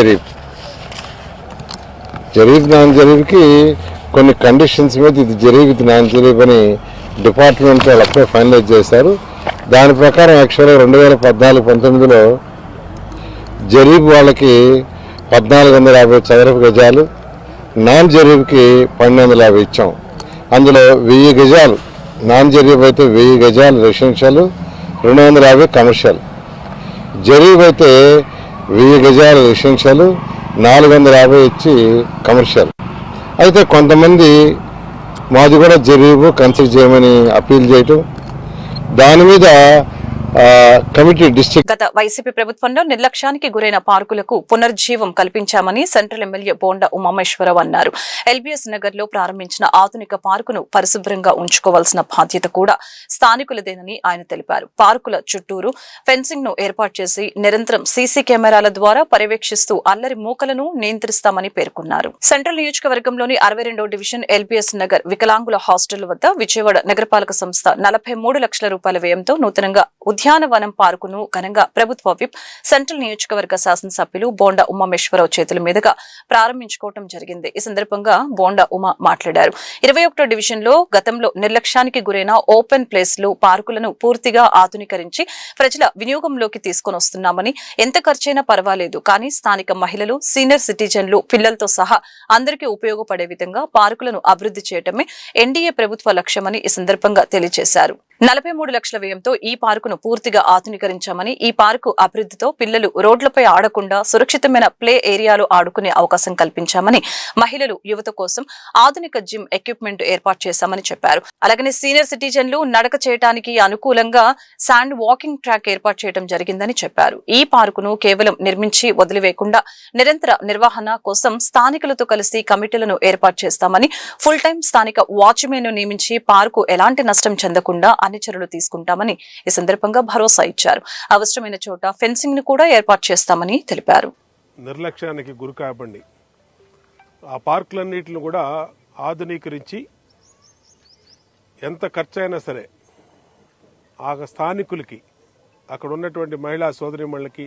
జరీబ్కి కొన్ని కండిషన్స్ మీద ఇది జరీబ్ ఇది నాన్ జరీబ్ అని డిపార్ట్మెంట్ వాళ్ళు అప్పుడే ఫైనలైజ్ చేశారు. దాని ప్రకారం యాక్చువల్గా 2014-19లో జరీబ్ వాళ్ళకి 1450 చదరపు గజాలు, నాన్ జరీబ్కి 1250 ఇచ్చాం. అందులో 1000 గజాలు నాన్ జరీబ్ అయితే 1000 గజాలు రెసిడెన్షియల్, 250 కమర్షియల్. జరీబ్ అయితే 1000 గజాలు రెసిడెన్షియల్, 450 ఇచ్చి కమర్షియల్. అయితే కొంతమంది మాది కూడా జరీబు కన్సిడర్ చేయమని అప్పీల్ చేయటం, దాని మీద కమిటీ డిస్ట్రిక్ట్. గత వైసీపీ ప్రభుత్వంలో నిర్లక్ష్యానికి గురైన పార్కులకు పునర్జీవం కల్పించామని సెంట్రల్ ఎమ్మెల్యే బోండా ఉమామేశ్వరరావు అన్నారు. ఎల్బీఎస్ నగర్ లో ప్రారంభించిన ఆధునిక పార్కును పరిశుభ్రంగా ఉంచుకోవాల్సిన బాధ్యత కూడా స్థానికులదేనని ఆయన తెలిపారు. పార్కుల చుట్టూరు ఫెన్సింగ్ ను ఏర్పాటు చేసి నిరంతరం సీసీ కెమెరాల ద్వారా పర్యవేక్షిస్తూ అల్లరి మూకలను నియంత్రిస్తామని పేర్కొన్నారు. సెంట్రల్ నియోజకవర్గంలోని 62వ డివిజన్ ఎల్బీఎస్ నగర్ వికలాంగుల హాస్టల్ వద్ద విజయవాడ నగరపాలక సంస్థ 43 లక్షల రూపాయల వ్యయంతో నూతనంగా ఉద్యానవనం పార్కును ఘనంగా ప్రభుత్వ విప్ సెంట్రల్ నియోజకవర్గ శాసనసభ్యులు బోండా ఉమామేశ్వరరావు చేతుల మీదుగా ప్రారంభించుకోవడం జరిగింది. ఈ సందర్భంగా బోండా ఉమా మాట్లాడారు. 21వ డివిజన్ లో గతంలో నిర్లక్ష్యానికి గురైన ఓపెన్ ప్లేస్ లు పార్కులను పూర్తిగా ఆధునీకరించి ప్రజల వినియోగంలోకి తీసుకొని వస్తున్నామని, ఎంత ఖర్చైనా పర్వాలేదు కానీ స్థానిక మహిళలు, సీనియర్ సిటిజన్లు, పిల్లలతో సహా అందరికీ ఉపయోగపడే విధంగా పార్కులను అభివృద్ధి చేయడమే ఎన్డీఏ ప్రభుత్వ లక్ష్యమని ఈ సందర్భంగా తెలియజేశారు. 43 లక్షల వ్యయంతో ఈ పార్కును పూర్తిగా ఆధునీకరించామని, ఈ పార్కు అభివృద్ధితో పిల్లలు రోడ్లపై ఆడకుండా సురక్షితమైన ప్లే ఏరియాలో ఆడుకునే అవకాశం కల్పించామని, మహిళలు, యువత కోసం ఆధునిక జిమ్ ఎక్విప్మెంట్ ఏర్పాటు చేశామని చెప్పారు. అలాగనే సీనియర్ సిటిజన్లు నడక చేయడానికి అనుకూలంగా శాండ్ వాకింగ్ ట్రాక్ ఏర్పాటు చేయడం జరిగిందని చెప్పారు. ఈ పార్కును కేవలం నిర్మించి వదిలివేయకుండా నిరంతర నిర్వహణ కోసం స్థానికులతో కలిసి కమిటీలను ఏర్పాటు చేస్తామని, ఫుల్ టైం స్థానిక వాచ్మెన్ ను నియమించి పార్కు ఎలాంటి నష్టం చెందకుండా అన్ని చర్యలు తీసుకుంటామని ఈ సందర్భంగా భరోసా ఇచ్చారు. అవసరమైన చోట ఫెన్సింగ్ ను కూడా ఏర్పాటు చేస్తామని తెలిపారు. నిర్లక్ష్యానికి గురి కాబడి ఆ పార్కులన్నిటిని కూడా ఆధునీకరించి ఎంత ఖర్చైనా సరే ఆ స్థానికులకి, అక్కడ ఉన్నటువంటి మహిళా సోదరీమణులకి,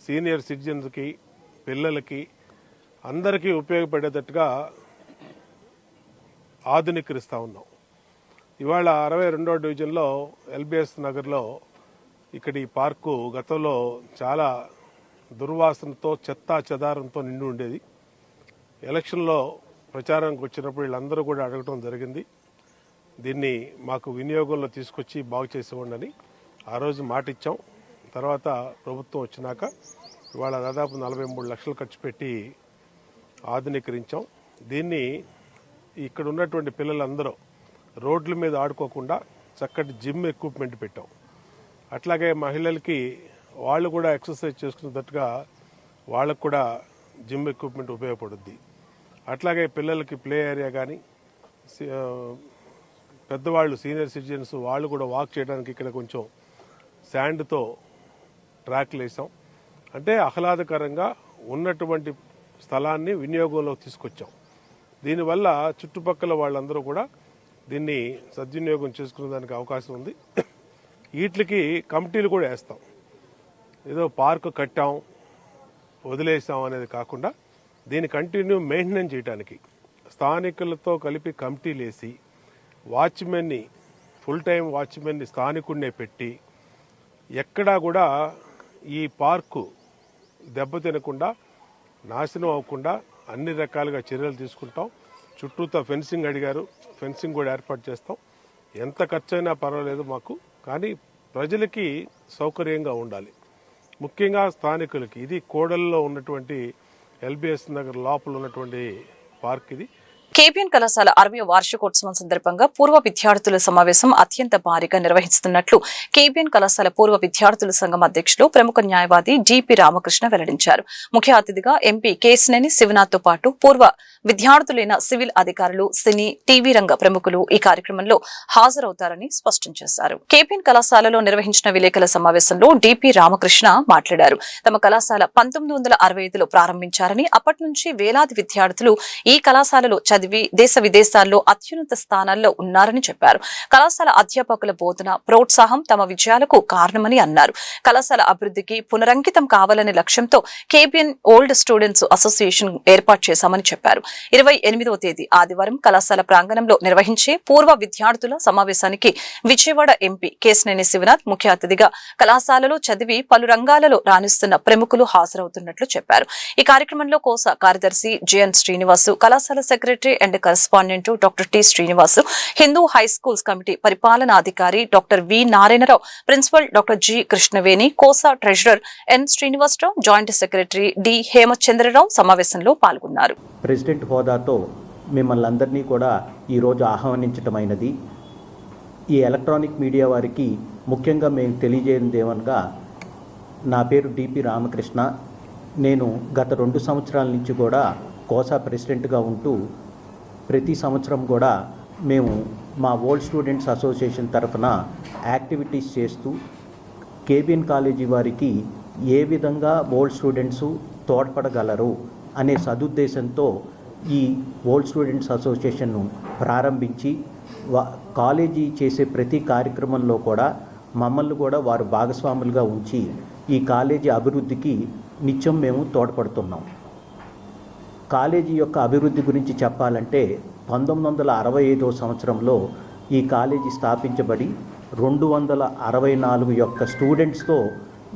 సీనియర్ సిటిజన్స్కి, పిల్లలకి అందరికీ ఉపయోగపడేటట్టుగా ఆధునీకరిస్తూ ఉన్నాం. ఇవాళ 62వ డివిజన్లో ఎల్బీఎస్ నగర్లో ఇక్కడ ఈ పార్కు గతంలో చాలా దుర్వాసనతో, చెత్తా చెదారంతో నిండి ఉండేది. ఎలక్షన్లో ప్రచారానికి వచ్చినప్పుడు వీళ్ళందరూ కూడా అడగటం జరిగింది, దీన్ని మాకు వినియోగంలో తీసుకొచ్చి బాగు చేసేవాడిని. ఆ రోజు మాట ఇచ్చాం. తర్వాత ప్రభుత్వం వచ్చినాక ఇవాళ దాదాపు 43 లక్షలు ఖర్చు పెట్టి ఆధునీకరించాం. దీన్ని ఇక్కడ ఉన్నటువంటి పిల్లలందరూ రోడ్ల మీద ఆడుకోకుండా చక్కటి జిమ్ ఎక్విప్మెంట్ పెట్టాం. అట్లాగే మహిళలకి వాళ్ళు కూడా ఎక్సర్సైజ్ చేసుకునేటట్టుగా వాళ్ళకు కూడా జిమ్ ఎక్విప్మెంట్ ఉపయోగపడుద్ది. అట్లాగే పిల్లలకి ప్లే ఏరియా కానీ, పెద్దవాళ్ళు సీనియర్ సిటిజన్స్ వాళ్ళు కూడా వాక్ చేయడానికి ఇక్కడ కొంచెం శాండ్తో ట్రాక్లు వేసాం. అంటే ఆహ్లాదకరంగా ఉన్నటువంటి స్థలాన్ని వినియోగంలోకి తీసుకొచ్చాం. దీనివల్ల చుట్టుపక్కల వాళ్ళందరూ కూడా దీన్ని సద్వినియోగం చేసుకునే దానికి అవకాశం ఉంది. వీటికి కమిటీలు కూడా వేస్తాం. ఏదో పార్కు కట్టాం వదిలేసాం అనేది కాకుండా దీన్ని కంటిన్యూ మెయింటెనెన్స్ చేయడానికి స్థానికులతో కలిపి కమిటీలు వేసి వాచ్మెన్ని, ఫుల్ టైం వాచ్మెన్ని స్థానికుడినే పెట్టి ఎక్కడా కూడా ఈ పార్కు దెబ్బతినకుండా, నాశనం అవ్వకుండా అన్ని రకాలుగా చర్యలు తీసుకుంటాం. చుట్టూతో ఫెన్సింగ్ అడిగారు, ఫెన్సింగ్ కూడా ఏర్పాటు చేస్తాం. ఎంత ఖర్చైనా పర్వాలేదు మాకు, కానీ ప్రజలకి సౌకర్యంగా ఉండాలి. ముఖ్యంగా స్థానికులకి. ఇది కోడల్లో ఉన్నటువంటి ఎల్బీఎస్ నగర్ లోపల ఉన్నటువంటి పార్క్. ఇది కేబిఎన్ కళాశాల 60వ వార్షికోత్సవం సందర్భంగా పూర్వ విద్యార్థుల సమావేశం అత్యంత భారీగా నిర్వహిస్తున్నట్లు కేబిఎన్ కళాశాల పూర్వ విద్యార్థుల సంఘం అధ్యక్షులు ప్రముఖ న్యాయవాది జిపి రామకృష్ణ వెల్లడించారు. ముఖ్య అతిథిగా ఎంపీ కేశినేని శివనాథ్ తో పాటు పూర్వ విద్యార్థులైన సివిల్ అధికారులు, సినీ, టీవీ రంగ ప్రముఖులు ఈ కార్యక్రమంలో హాజరవుతారని స్పష్టం చేశారు. కేబిఎన్ కళాశాలలో నిర్వహించిన విలేకరుల సమావేశంలో డిపి రామకృష్ణ మాట్లాడారు. తమ కళాశాల 1965లో ప్రారంభించారని, అప్పటి నుంచి వేలాది విద్యార్థులు ఈ కళాశాలలో చదివి దేశ విదేశాల్లో అత్యున్నత స్థానాల్లో ఉన్నారని చెప్పారు. కళాశాల అధ్యాపకుల బోధన, ప్రోత్సాహం తమ విజయాలకు కారణమని అన్నారు. కళాశాల అభివృద్ధికి పునరంకితం కావాలనే లక్ష్యంతో కేబిఎన్ ఓల్డ్ స్టూడెంట్స్ అసోసియేషన్ ఏర్పాటు చేశామని చెప్పారు. 28వ తేదీ ఆదివారం కళాశాల ప్రాంగణంలో నిర్వహించే పూర్వ విద్యార్థుల సమావేశానికి విజయవాడ ఎంపీ కేశినేని శివనాథ్ ముఖ్య అతిథిగా కళాశాలలో చదివి పలు రంగాలలో రాణిస్తున్న ప్రముఖులు హాజరవుతున్నట్లు చెప్పారు. ఈ కార్యక్రమంలో కోస కార్యదర్శి జెఎన్ శ్రీనివాసు, కళాశాల secretary and correspondent doctor T Srinivasu, Hindu high schools committee పరిపాలనాధికారి doctor V Narayanarao, principal doctor G Krishnaveni, కోసా treasurer N Srinivasarao, joint secretary D Hemachandrarao సమావేశంలో పాల్గొన్నారు. ప్రెసిడెంట్ హోదాతో మిమ్మల్ని అందరినీ కూడా ఈరోజు ఆహ్వానించటమైనది. ఈ ఎలక్ట్రానిక్ మీడియా వారికి ముఖ్యంగా మేము తెలియజేయంది ఏమనగా, నా పేరు డిపి రామకృష్ణ. నేను గత 2 సంవత్సరాల నుంచి కూడా కోసా ప్రెసిడెంట్గా ఉంటూ ప్రతి సంవత్సరం కూడా మేము మా ఓల్డ్ స్టూడెంట్స్ అసోసియేషన్ తరఫున యాక్టివిటీస్ చేస్తూ కేబిఎన్ కాలేజీ వారికి ఏ విధంగా ఓల్డ్ స్టూడెంట్స్ తోడ్పడగలరు అనే సదుద్దేశంతో ఈ ఓల్డ్ స్టూడెంట్స్ అసోసియేషన్ను ప్రారంభించి కాలేజీ చేసే ప్రతి కార్యక్రమంలో కూడా మమ్మల్ని కూడా వారు భాగస్వాములుగా ఉంచి ఈ కాలేజీ అభివృద్ధికి నిత్యం మేము తోడ్పడుతున్నాం. కాలేజీ యొక్క అభివృద్ధి గురించి చెప్పాలంటే 1965వ సంవత్సరంలో ఈ కాలేజీ స్థాపించబడి 264 యొక్క స్టూడెంట్స్తో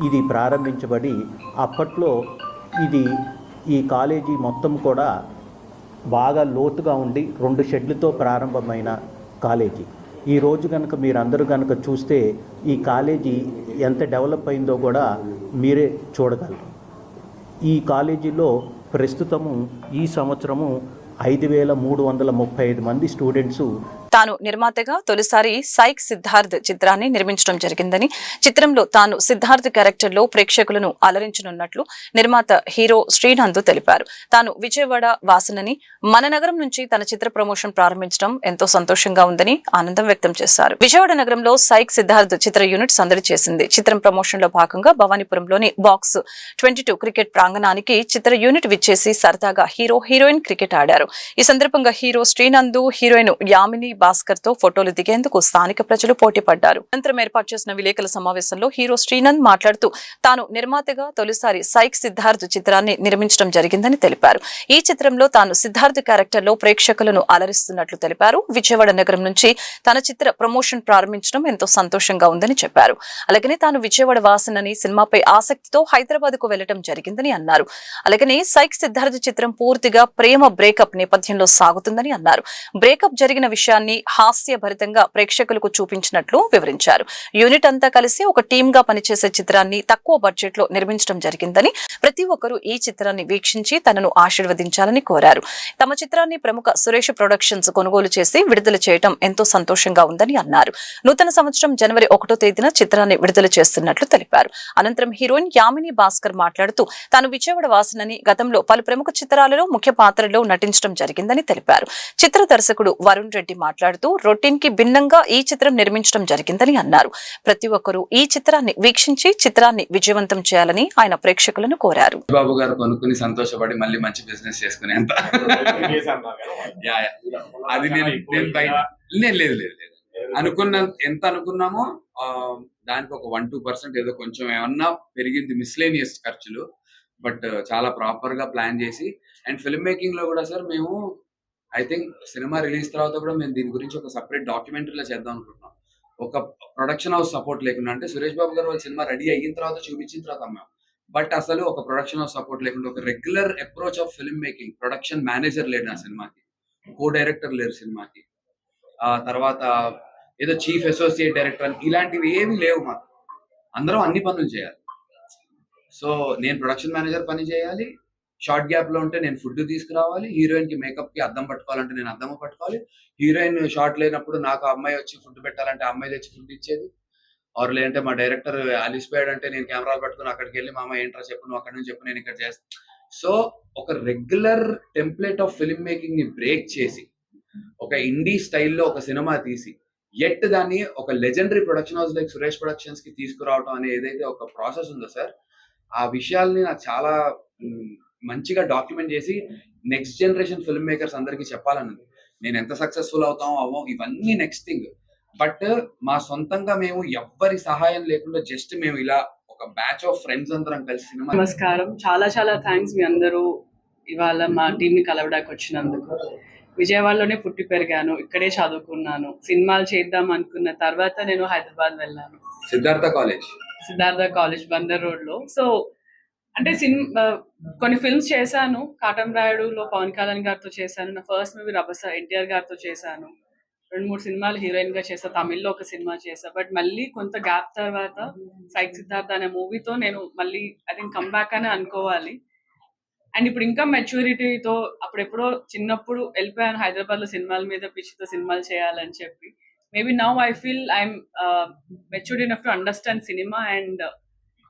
ఇది ప్రారంభించబడి, అప్పట్లో ఇది ఈ కాలేజీ మొత్తం కూడా బాగా లోతుగా ఉండి 2 షెడ్లతో ప్రారంభమైన కాలేజీ. ఈరోజు కనుక మీరందరూ కనుక చూస్తే ఈ కాలేజీ ఎంత డెవలప్ అయిందో కూడా మీరే చూడగలరు. ఈ కాలేజీలో ప్రస్తుతము ఈ సంవత్సరము 5335 మంది స్టూడెంట్స్. తాను నిర్మాతగా తొలిసారి సైక్ సిద్ధార్థ్ చిత్రాన్ని నిర్మించడం జరిగిందని, చిత్రంలో తాను సిద్ధార్థ్ క్యారెక్టర్ లో ప్రేక్షకులను అలరించనున్నట్లు నిర్మాత హీరో శ్రీనంద్ తెలిపారు. తాను విజయవాడ వాసినని, మన నగరం నుంచి తన చిత్ర ప్రమోషన్ ప్రారంభించడం ఎంతో సంతోషంగా ఉందని ఆనందం వ్యక్తం చేశారు. విజయవాడ నగరంలో సైక్ సిద్ధార్థ్ చిత్ర యూనిట్ సందడి చేసింది. చిత్రం ప్రమోషన్ లో భాగంగా భవానీపురంలోని బాక్స్ 22 క్రికెట్ ప్రాంగణానికి చిత్ర యూనిట్ విచ్చేసి సరదాగా హీరో హీరోయిన్ క్రికెట్ ఆడారు. ఈ సందర్భంగా హీరో శ్రీనంద్, హీరోయిన్ యామిని భాస్కర్ తో ఫోటోలు దిగేందుకు స్థానిక ప్రజలు పోటీ పడ్డారు. అనంతరం ఏర్పాటు చేసిన విలేకరుల సమావేశంలో హీరో శ్రీనంద్ మాట్లాడుతూ తాను నిర్మాతగా తొలిసారి సైక్ సిద్ధార్థ్ చిత్రాన్ని నిర్మించడం జరిగిందని తెలిపారు. ఈ చిత్రంలో తాను సిద్ధార్థ్ క్యారెక్టర్ లో ప్రేక్షకులను అలరిస్తున్నట్లు తెలిపారు. విజయవాడ నగరం నుంచి తన చిత్ర ప్రమోషన్ ప్రారంభించడం ఎంతో సంతోషంగా ఉందని చెప్పారు. అలాగనే తాను విజయవాడ వాసినని, సినిమాపై ఆసక్తితో హైదరాబాద్ కు వెళ్లడం జరిగిందని అన్నారు. అలాగనే సైక్ సిద్ధార్థ్ చిత్రం పూర్తిగా ప్రేమ బ్రేకప్ నేపథ్యంలో సాగుతుందని అన్నారు. బ్రేకప్ జరిగిన విషయాన్ని హాస్యభరితంగా ప్రేక్షకులకు చూపించినట్లు వివరించారు. యూనిట్ అంతా కలిసి ఒక టీమ్ గా పనిచేసే చిత్రాన్ని తక్కువ బడ్జెట్ లో నిర్మించడం జరిగిందని, ప్రతి ఒక్కరూ ఈ చిత్రాన్ని వీక్షించి తనను ఆశీర్వదించాలని కోరారు. తమ చిత్రాన్ని ప్రముఖ సురేష్ ప్రొడక్షన్స్ కొనుగోలు చేసి విడుదల చేయడం ఎంతో సంతోషంగా ఉందని అన్నారు. నూతన సంవత్సరం జనవరి 1వ తేదీన చిత్రాన్ని విడుదల చేస్తున్నట్లు తెలిపారు. అనంతరం హీరోయిన్ యామిని భాస్కర్ మాట్లాడుతూ తాను విజయవాడ వాసినని, గతంలో పలు ప్రముఖ చిత్రాలలో ముఖ్య పాత్రలో నటించడం జరిగిందని తెలిపారు. చిత్ర దర్శకుడు వరుణ్ రెడ్డి మాట్లాడుతూ రొటీన్ కి భిన్నంగా ఈ చిత్రం నిర్మించడం జరిగిందని అన్నారు. ప్రతి ఒక్కరూ ఈ చిత్రాన్ని వీక్షించి చిత్రాన్ని విజయవంతం చేయాలని ఆయన ప్రేక్షకులను కోరారు. బాబు గారు కొనుక్కుని సంతోషపడి మళ్ళీ మంచి బిజినెస్ చేసుకునే అంత అది నేను లేదు ఎంత అనుకున్నామో దానికి ఒక 1-2% ఏదో కొంచెం ఏమన్నా పెరిగింది, మిస్లేనియస్ ఖర్చులు. బట్ చాలా ప్రాపర్ గా ప్లాన్ చేసి, అండ్ ఫిల్మ్ మేకింగ్ లో కూడా సార్ మేము ఐ థింక్ సినిమా రిలీజ్ తర్వాత కూడా మేము దీని గురించి ఒక సెపరేట్ డాక్యుమెంటరీలో చేద్దాం అనుకుంటున్నాం. ఒక ప్రొడక్షన్ హౌస్ సపోర్ట్ లేకుండా, అంటే సురేష్ బాబు గారు వాళ్ళ సినిమా రెడీ అయిన తర్వాత చూపించిన తర్వాత అమ్మాం, బట్ అసలు ఒక ప్రొడక్షన్ హౌస్ సపోర్ట్ లేకుండా ఒక regular approach of film making, production manager లేడు నా సినిమాకి, కో డైరెక్టర్ లేరు సినిమాకి, తర్వాత ఏదో చీఫ్ అసోసియేట్ డైరెక్టర్ ఇలాంటివి ఏమీ లేవు మాకు. అందరం అన్ని పనులు చేయాలి. సో నేను ప్రొడక్షన్ మేనేజర్ పని చేయాలి, షార్ట్ గ్యాప్ లో ఉంటే నేను ఫుడ్ తీసుకురావాలి, హీరోయిన్ కి మేకప్ కి అద్దం పట్టుకోవాలంటే నేను అద్దం పట్టుకోవాలి, హీరోయిన్ షార్ట్ లేనప్పుడు నాకు ఆ అమ్మాయి వచ్చి ఫుడ్ పెట్టాలంటే ఆ అమ్మాయి తెచ్చి ఫుడ్ ఇచ్చేది. ఆర్ లేదంటే మా డైరెక్టర్ అలిసిపోయాడు అంటే నేను కెమెరాలు పట్టుకుని అక్కడికి వెళ్ళి మా అమ్మ ఏంట్రా చెప్పు, నువ్వు అక్కడి నుంచి చెప్పు, నేను ఇక్కడ చేస్తాను. సో ఒక regular template of film making ని బ్రేక్ చేసి ఒక ఇండీ స్టైల్లో ఒక సినిమా తీసి ఎట్ దాన్ని ఒక legendary production house like Suresh productions కి తీసుకురావడం అనే ఏదైతే ఒక ప్రాసెస్ ఉందో సార్, ఆ విషయాల్ని నాకు చాలా మంచిగా డాక్యుమెంట్ చేసి నెక్స్ట్ జనరేషన్ ఫిల్మ్ మేకర్స్ అందరికీ చెప్పాలన్నది. నేను ఎంత సక్సెస్ఫుల్ అవుతామో అవో ఇవన్నీ నెక్స్ట్ థింగ్, బట్ మా సొంతంగా మేము ఎవ్వరి సహాయం లేకుండా జస్ట్ మేము ఇలా ఒక బ్యాచ్ ఆఫ్ ఫ్రెండ్స్ అందరం కలిసి సినిమా. నమస్కారం, చాలా చాలా థ్యాంక్స్ మీ అందరూ ఇవాళ మా టీమ్ ని కలవడానికి వచ్చినందుకు. విజయవాడలోనే పుట్టి పెరిగాను, ఇక్కడే చదువుకున్నాను. సినిమాలు చేద్దాం అనుకున్న తర్వాత నేను హైదరాబాద్ వెళ్ళాను, సిద్ధార్థ కాలేజ్ బందర్ రోడ్ లో. సో అంటే కొన్ని ఫిల్మ్స్ చేశాను. కాటం రాయుడులో పవన్ కళ్యాణ్ గారితో చేశాను, నా ఫస్ట్ మూవీ రభస ఎన్టీఆర్ గారితో చేశాను, 2-3 సినిమాలు హీరోయిన్ గా చేసా, తమిళ్లో ఒక సినిమా చేసా. బట్ మళ్ళీ కొంత గ్యాప్ తర్వాత సైక్ సిద్ధార్థ అనే మూవీతో నేను మళ్ళీ ఐ థింక్ కమ్బ్యాక్ అని అనుకోవాలి. అండ్ ఇప్పుడు ఇంకా మెచ్యూరిటీతో, అప్పుడెప్పుడో చిన్నప్పుడు వెళ్ళిపోయాను హైదరాబాద్ లో సినిమాల మీద పిచ్చితో సినిమాలు చేయాలని చెప్పి. Maybe now I feel I'm matured enough to understand cinema and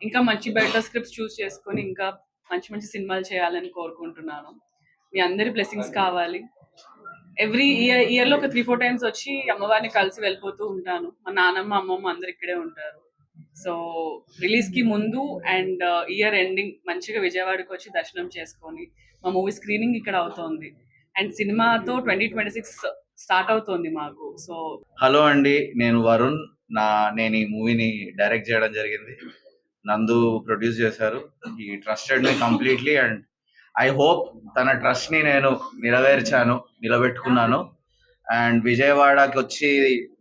ఇంకా మంచి బెటర్ స్క్రిప్ట్స్ చూస్ చేసుకొని ఇంకా మంచి మంచి సినిమాలు చేయాలని కోరుకుంటున్నాను. మీ అందరి బ్లెస్సింగ్స్ కావాలి. ఎవ్రీ ఇయర్ లో ఒక 3-4 టైమ్స్ వచ్చి అమ్మవారిని కలిసి వెళ్ళిపోతూ ఉంటాను. మా నాన్నమ్మ అమ్మమ్మ అందరు ఇక్కడే ఉంటారు. సో రిలీజ్ కి ముందు అండ్ ఇయర్ ఎండింగ్ మంచిగా విజయవాడకి వచ్చి దర్శనం చేసుకొని మా మూవీ స్క్రీనింగ్ ఇక్కడ అవుతోంది అండ్ సినిమాతో 2026 స్టార్ట్ అవుతోంది మాకు. సో హలో అండి, నేను వరుణ్. నేను ఈ మూవీని డైరెక్ట్ చేయడం జరిగింది, నందు ప్రొడ్యూస్ చేశారు. ఈ trusted me completely and I hope తన ట్రస్ట్ ని నేను నిలబెట్టుకున్నాను. అండ్ విజయవాడకి వచ్చి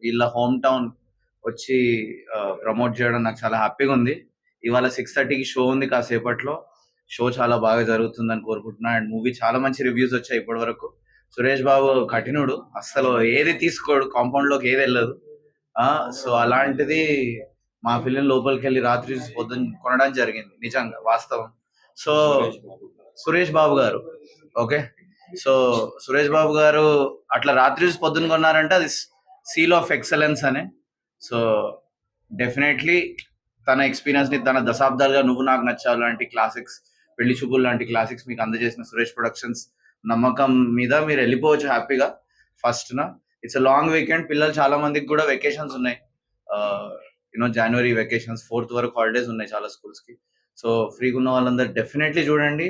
వీళ్ళ హోమ్ టౌన్ వచ్చి ప్రమోట్ చేయడం నాకు చాలా హ్యాపీగా ఉంది. ఇవాళ 6:30కి షో ఉంది, కాసేపట్లో షో చాలా బాగా జరుగుతుందని కోరుకుంటున్నా. అండ్ మూవీ చాలా మంచి రివ్యూస్ వచ్చాయి ఇప్పటి వరకు. సురేష్ బాబు కఠినుడు, అస్సలు ఏది తీసుకోడు, కాంపౌండ్ లోకి ఏది వెళ్ళదు. సో అలాంటిది మా ఫిలిం లోపలికి వెళ్ళి రాత్రి పొద్దున్న కొనడం జరిగింది, నిజంగా వాస్తవం. సో సురేష్ బాబు గారు, ఓకే, సో సురేష్ బాబు గారు అట్లా రాత్రి పొద్దున్న కొన్నారంటే అది సీల్ ఆఫ్ ఎక్సలెన్స్ అనే. సో డెఫినెట్లీ తన ఎక్స్పీరియన్స్ ని, తన దశాబ్దాలుగా నువ్వు నాకు నచ్చావు లాంటి క్లాసిక్స్, పెళ్లి చూపులు లాంటి క్లాసిక్స్ మీకు అందజేసిన సురేష్ ప్రొడక్షన్స్ నమ్మకం మీద మీరు వెళ్ళిపోవచ్చు హ్యాపీగా. ఫస్ట్న ఇట్స్ లాంగ్ వీకెండ్, పిల్లలు చాలా మందికి కూడా వెకేషన్స్ ఉన్నాయి, జనవరి వెకేషన్స్, 4th వరకు హాలిడేస్ ఉన్నాయి చాలా స్కూల్స్ కి. సో ఫ్రీగా ఉన్న వాళ్ళందరూ డెఫినెట్లీ చూడండి.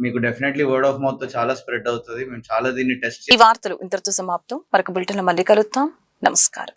మీకు డెఫినెట్లీ వర్డ్ ఆఫ్ మౌత్ తో చాలా స్ప్రెడ్ అవుతుంది. మేము చాలా దీన్ని టెస్ట్. ఈ వార్తలు ఇంతటితో సమాప్తం. మరొక బులెటిన్ లో మళ్ళీ కలుద్దాం. నమస్కారం.